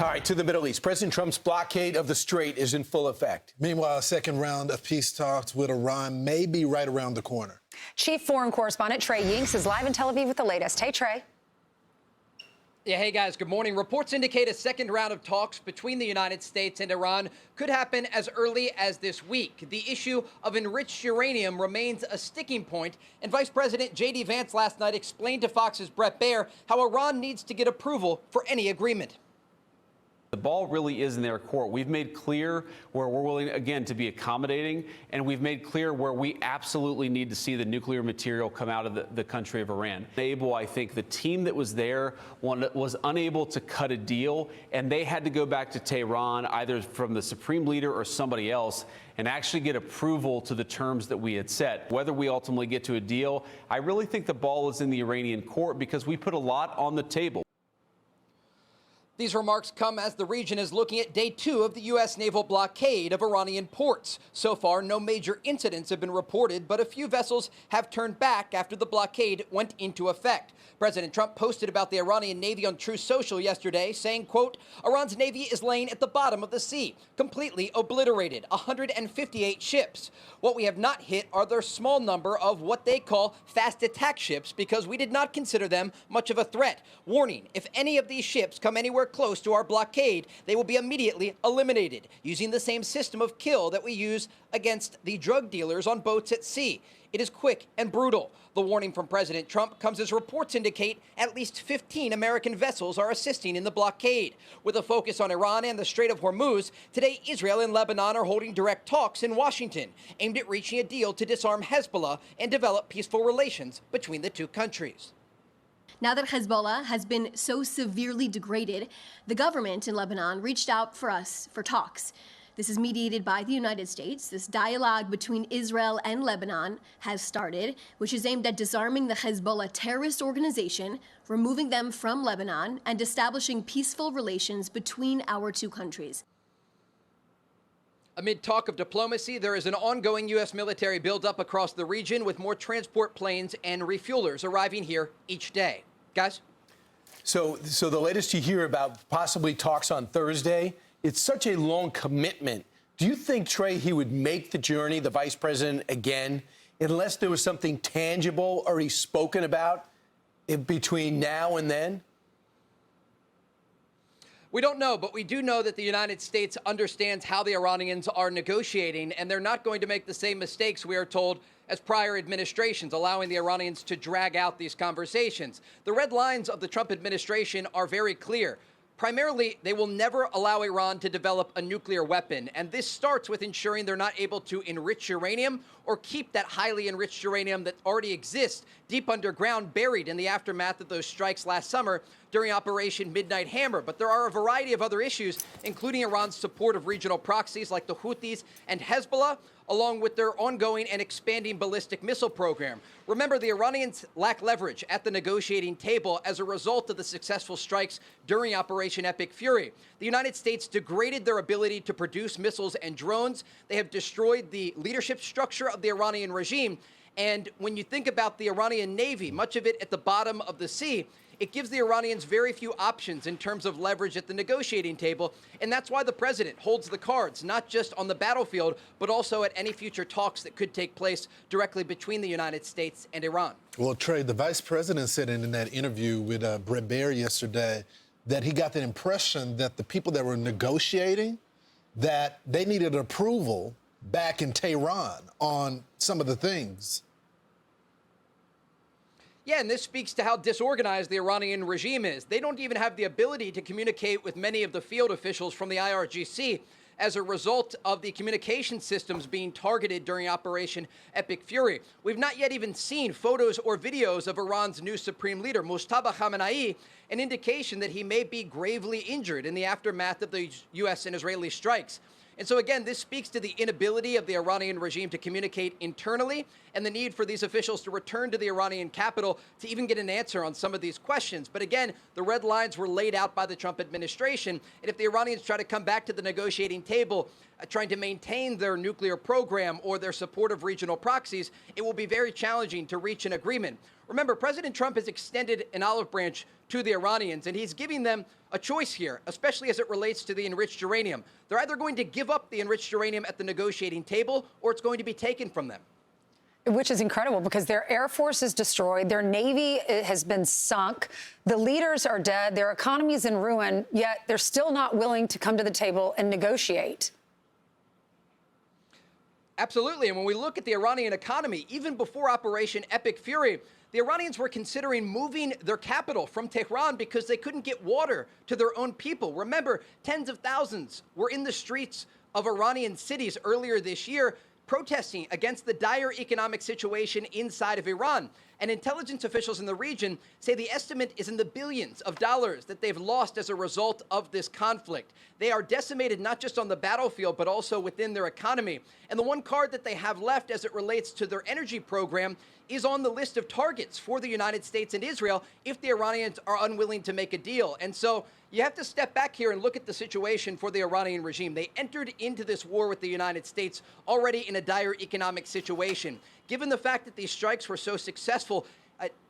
All right, to the Middle East. President Trump's blockade of the Strait is in full effect. Meanwhile, a second round of peace talks with Iran may be right around the corner. Chief foreign correspondent Trey Yingst is live in Tel Aviv with the latest. Hey, Trey. Yeah, hey guys, good morning. Reports indicate a second round of talks between the United States and Iran could happen as early as this week. The issue of enriched uranium remains a sticking point, and Vice President J.D. Vance last night explained to Fox's Brett Baier how Iran needs to get approval for any agreement. The ball really is in their court. We've made clear where we're willing, again, to be accommodating, and we've made clear where we absolutely need to see the nuclear material come out of the country of Iran. I think the team that was there was unable to cut a deal, and they had to go back to Tehran, either from the supreme leader or somebody else, and actually get approval to the terms that we had set. Whether we ultimately get to a deal, I really think the ball is in the Iranian court because we put a lot on the table. These remarks come as the region is looking at day 2 of the U.S. naval blockade of Iranian ports. So far, no major incidents have been reported, but a few vessels have turned back after the blockade went into effect. President Trump posted about the Iranian Navy on Truth Social yesterday, saying, quote, Iran's Navy is laying at the bottom of the sea, completely obliterated, 158 ships. What we have not hit are their small number of what they call fast attack ships because we did not consider them much of a threat. Warning, if any of these ships come anywhere close to our blockade, they will be immediately eliminated, using the same system of kill that we use against the drug dealers on boats at sea. It is quick and brutal. The warning from President Trump comes as reports indicate at least 15 American vessels are assisting in the blockade. With a focus on Iran and the Strait of Hormuz, today Israel and Lebanon are holding direct talks in Washington, aimed at reaching a deal to disarm Hezbollah and develop peaceful relations between the two countries. Now that Hezbollah has been so severely degraded, the government in Lebanon reached out for us for talks. This is mediated by the United States. This dialogue between Israel and Lebanon has started, which is aimed at disarming the Hezbollah terrorist organization, removing them from Lebanon, and establishing peaceful relations between our two countries. Amid talk of diplomacy, there is an ongoing U.S. military buildup across the region with more transport planes and refuelers arriving here each day. Guys? So the latest you hear about possibly talks on Thursday, it's such a long commitment. Do you think, Trey, he would make the journey, the vice president, again, unless there was something tangible already spoken about between now and then? We don't know, but we do know that the United States understands how the Iranians are negotiating, and they're not going to make the same mistakes, we are told, as prior administrations, allowing the Iranians to drag out these conversations. The red lines of the Trump administration are very clear. Primarily, they will never allow Iran to develop a nuclear weapon, and this starts with ensuring they're not able to enrich uranium or keep that highly enriched uranium that already exists deep underground, buried in the aftermath of those strikes last summer during Operation Midnight Hammer. But there are a variety of other issues, including Iran's support of regional proxies like the Houthis and Hezbollah, along with their ongoing and expanding ballistic missile program. Remember, the Iranians lack leverage at the negotiating table as a result of the successful strikes during Operation Epic Fury. The United States degraded their ability to produce missiles and drones. They have destroyed the leadership structure of the Iranian regime. And when you think about the Iranian Navy, much of it at the bottom of the sea, it gives the Iranians very few options in terms of leverage at the negotiating table, and that's why the president holds the cards, not just on the battlefield, but also at any future talks that could take place directly between the United States and Iran. Well, Trey, the vice president said in that interview with Brett Baier yesterday that he got the impression that the people that were negotiating, that they needed approval back in Tehran on some of the things. Yeah, and this speaks to how disorganized the Iranian regime is. They don't even have the ability to communicate with many of the field officials from the IRGC as a result of the communication systems being targeted during Operation Epic Fury. We've not yet even seen photos or videos of Iran's new supreme leader, Mojtaba Khamenei, an indication that he may be gravely injured in the aftermath of the U.S. and Israeli strikes. And so, again, this speaks to the inability of the Iranian regime to communicate internally and the need for these officials to return to the Iranian capital to even get an answer on some of these questions. But again, the red lines were laid out by the Trump administration. And if the Iranians try to come back to the negotiating table, trying to maintain their nuclear program or their support of regional proxies, it will be very challenging to reach an agreement. Remember, President Trump has extended an olive branch to the Iranians, and he's giving them a choice here, especially as it relates to the enriched uranium. They're either going to give up the enriched uranium at the negotiating table, or it's going to be taken from them. Which is incredible because their Air Force is destroyed, their Navy has been sunk, the leaders are dead, their economy is in ruin, yet they're still not willing to come to the table and negotiate. Absolutely. And when we look at the Iranian economy, even before Operation Epic Fury, the Iranians were considering moving their capital from Tehran because they couldn't get water to their own people. Remember, tens of thousands were in the streets of Iranian cities earlier this year protesting against the dire economic situation inside of Iran. And intelligence officials in the region say the estimate is in the billions of dollars that they've lost as a result of this conflict. They are decimated not just on the battlefield, but also within their economy. And the one card that they have left as it relates to their energy program is on the list of targets for the United States and Israel if the Iranians are unwilling to make a deal. And so you have to step back here and look at the situation for the Iranian regime. They entered into this war with the United States already in a dire economic situation. Given the fact that these strikes were so successful,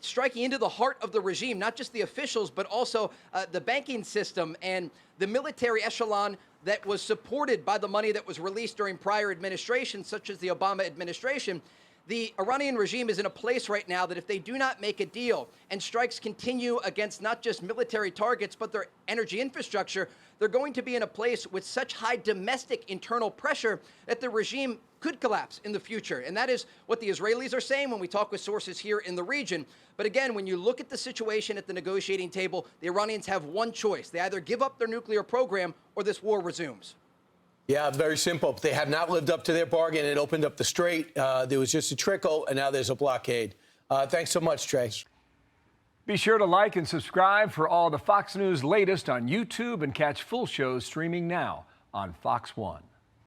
striking into the heart of the regime, not just the officials, but also the banking system and the military echelon that was supported by the money that was released during prior administrations, such as the Obama administration, the Iranian regime is in a place right now that if they do not make a deal and strikes continue against not just military targets, but their energy infrastructure, they're going to be in a place with such high domestic internal pressure that the regime could collapse in the future. And that is what the Israelis are saying when we talk with sources here in the region. But again, when you look at the situation at the negotiating table, the Iranians have one choice. They either give up their nuclear program or this war resumes. Yeah, very simple. They have not lived up to their bargain. It opened up the strait. There was just a trickle, and now there's a blockade. Thanks so much, Trey. Be sure to like and subscribe for all the Fox News latest on YouTube and catch full shows streaming now on Fox One.